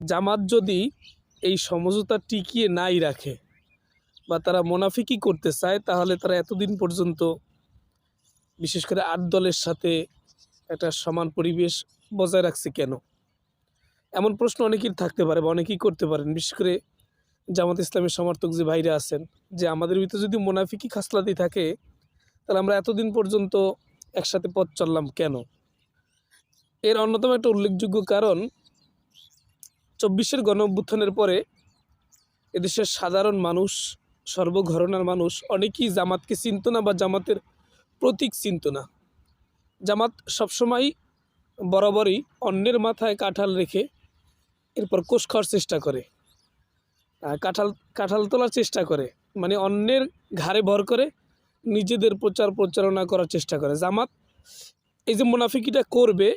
জামাত যদি এই সমঝোতা টিকিয়ে নাই রাখে বা তারা মুনাফিকি করতে চায়, তাহলে তারা এতদিন পর্যন্ত বিশেষ করে ৮ দলের সাথে একটা সমান পরিবেশ বজায় রাখছে কেন? এমন প্রশ্ন অনেকেই থাকতে পারে বা অনেকেই করতে পারেন, বিশেষ করে জামাত ইসলামের সমর্থক যে ভাইরা আছেন, যে আমাদের ভিতরে যদি মুনাফিকি খাসলাতি থাকে তাহলে আমরা এতদিন পর্যন্ত একসাথে পথ চললাম কেন? এর অন্যতম একটা উল্লেখযোগ্য কারণ, ২৪-এর গণঅভ্যুত্থানের পরে এদেশের সাধারণ মানুষ, সর্বঘরানার মানুষ অনেকেই জামাতকে চিনত না বা জামাতের প্রতীক চিনত না। জামাত সবসময় বরাবরই অন্যের মাথায় কাঁঠাল রেখে এরপর কোষ খাওয়ার চেষ্টা করে, কাঁঠাল তোলার চেষ্টা করে, মানে অন্যের ঘাড়ে ভর করে নিজেদের প্রচারণা করার চেষ্টা করে। জামাত এই যে মুনাফিকিটা করবে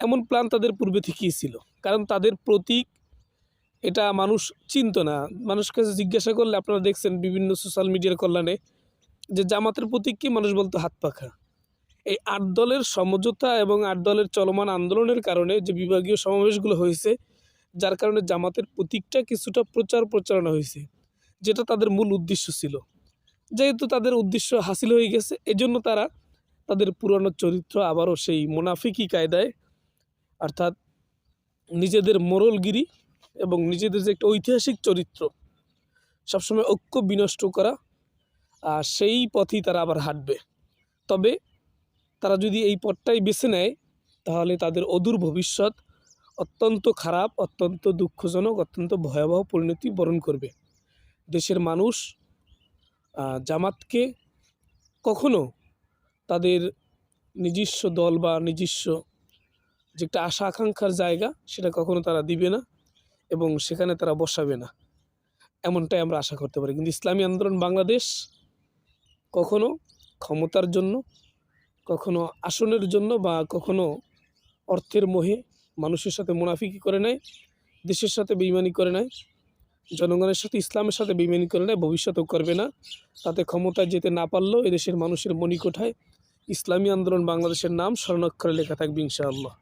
এমন প্ল্যান তাদের পূর্বে থেকেই ছিল, কারণ তাদের প্রতীক এটা মানুষ চিনত না। মানুষকে জিজ্ঞাসা করলে আপনারা দেখছেন বিভিন্ন সোশ্যাল মিডিয়ার কল্যাণে যে জামাতের প্রতীক কি, মানুষ বলতো হাত পাখা। এই ৮ দলের সমঝোতা এবং ৮ দলের চলমান আন্দোলনের কারণে যে বিভাগীয় সমাবেশগুলো হয়েছে, যার কারণে জামাতের প্রতীকটা কিছুটা প্রচারণা হয়েছে, যেটা তাদের মূল উদ্দেশ্য ছিল। যেহেতু তাদের উদ্দেশ্য হাসিল হয়ে গেছে, এজন্য তারা তাদের পুরনো চরিত্র আবারও সেই মুনাফিকি কায়দায়, অর্থাৎ নিজেদের মোরলগিরি এবং নিজেদের যে একটা ঐতিহাসিক চরিত্র সবসময় ঐক্য বিনষ্ট করা, সেই পথেই তারা আবার হাঁটবে। তবে তারা যদি এই পথটাই বেছে নেয় তাহলে তাদের অদূর ভবিষ্যৎ অত্যন্ত খারাপ, অত্যন্ত দুঃখজনক, অত্যন্ত ভয়াবহ পরিণতি বরণ করবে। দেশের মানুষ জামাতকে কখনো তাদের নিজস্ব দল বা নিজস্ব যে একটা আশা আকাঙ্ক্ষার জায়গা সেটা কখনো তারা দিবে না এবং সেখানে তারা বসাবে না, এমনটাই আমরা আশা করতে পারি। কিন্তু ইসলামী আন্দোলন বাংলাদেশ কখনো ক্ষমতার জন্য, কখনো আসনের জন্য বা কখনো অর্থের মোহে মানুষের সাথে মুনাফিকি করে নেয়, দেশের সাথে বেইমানি করে নেয়, জনগণের সাথে, ইসলামের সাথে বেইমানি করে নেয়, ভবিষ্যতেও করবে না। তাতে ক্ষমতায় যেতে না পারলেও এদেশের মানুষের মণিকোঠায় ইসলামী আন্দোলন বাংলাদেশের নাম স্বর্ণাক্ষরে লেখা থাকবে ইনশাআল্লাহ।